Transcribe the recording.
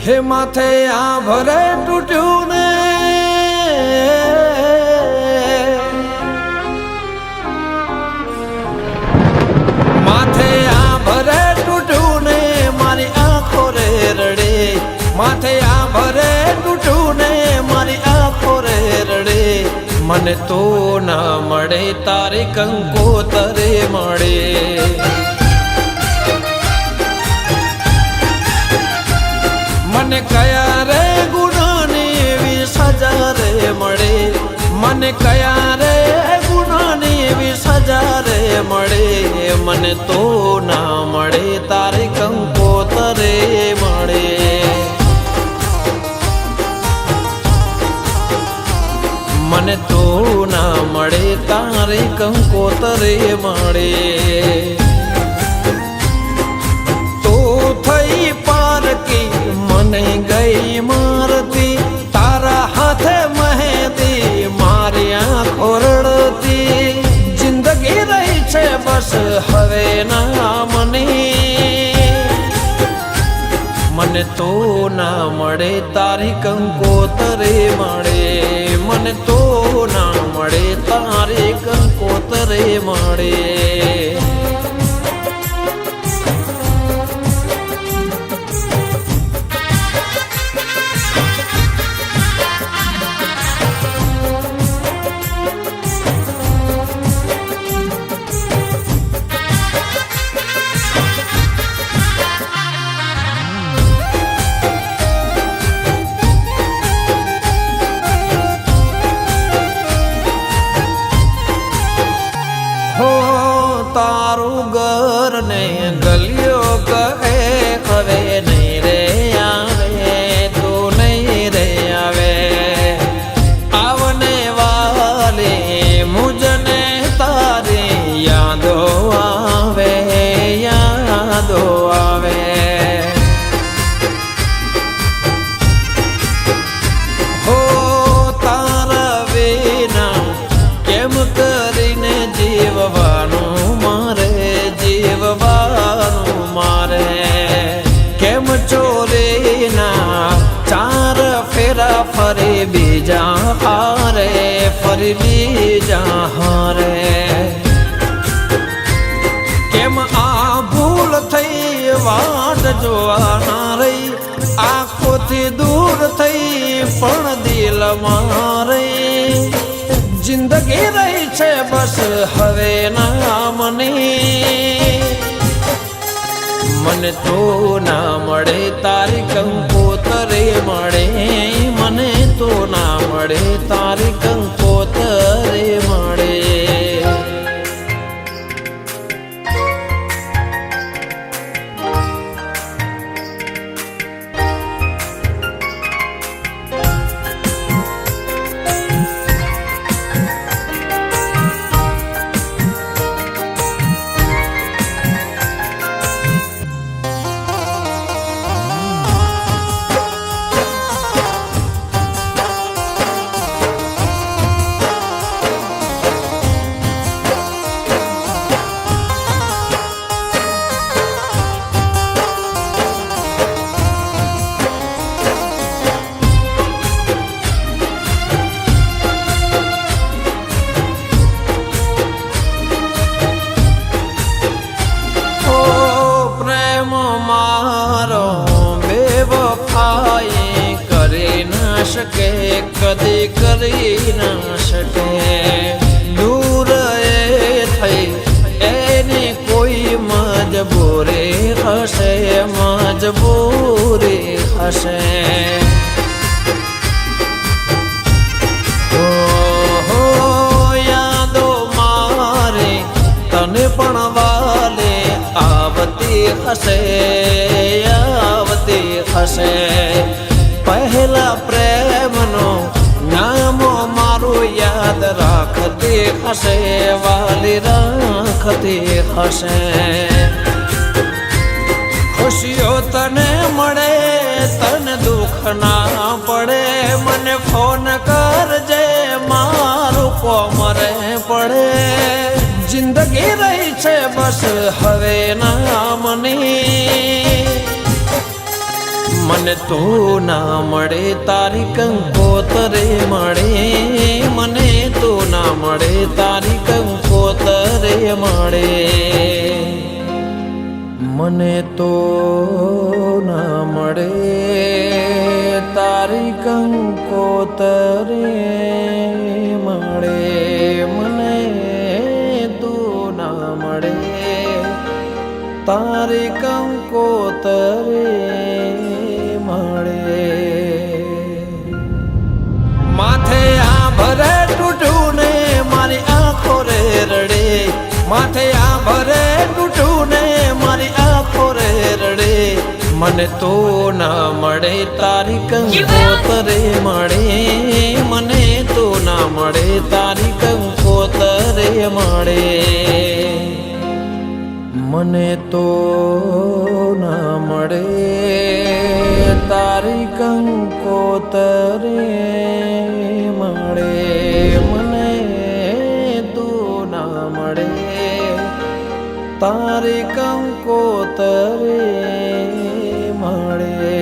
હે માથે આ ભરે તૂટ્યું ને માથે આ ભરે તૂટ્યું ને મારી આંખો રે રડે માથે આ ભરે તૂટ્યું ને મારી આંખો રે રડે મને તો ના મળે તારી કંકોતરે મળે મને કયા રે ગુનાની એવી સજા રે મળે મને કયા રે ગુનાની એવી સજા રે મળે મને તો ના મળે તારી કંકોતરે મળે મને તો ના મળે તારી કંકોતરે મળે તો થઈ પારકી મને ગઈ મારતી તારા હાથે મહેતી મારી આંખો રડતી જિંદગી રહી છે બસ હવે ના મને તો ના મળે તારી કંકોતરે મળે મને તો ના મળે તારી કંકોતરે મળે તારું ઘર ને ગલિયો કહે હવે નહીં રે આવે તું નહીં રે આવે આવને વાલે મુજને તારી યાદો આવે હો તારા વિના કેમ કરીને જીવવાનું મારે કેમ ચોરીના ચાર ફેરા ફરી બીજા હારે કેમ આ ભૂલ થઈ વાટ જોવાના રહી આંખોથી દૂર થઈ પણ દિલમાં રહી જિંદગી રહી છે બસ હવે ના મને તો ના મળે તારી કંકોતરે મળે મને તો ના મળે તારી કંકોતરે મળે શકે કદી કરી ના શકે દૂર એ થઈ એની કોઈ મજબૂરી હશે યાદો મારે તને પણ વાલે આવતી હશે પહેલા પ્રેમનો નામો મારું યાદ રાખતી હશે વાલી રાખતી હશે ખુશીઓ તને મળે તને દુઃખ ના પડે મને ફોન કરજે મારું કોમરે પડે જિંદગી રહી છે બસ હવે ના મને મને તું ના મળે તારી કંકોતરે મળે મને તું ના મળે તારી કંકોતરે મળે મને તો ના મળે તારી કંકોતરે મળે મને તું ના મળે તારી કંકોતરે મળે માથે આ ભરે તૂટું ને મારી આંખો રે રડે માથે આ ભરે તૂટું ને મારી આંખો રે રડે મને તો ના મળે તારી કંકોતરે મળે મને તો ના મળે તારી કંકોતરે મળે મને તો ના મળે તારી કંકોતરે મળે મને તો ના મળે તારી કંકોતરે મળે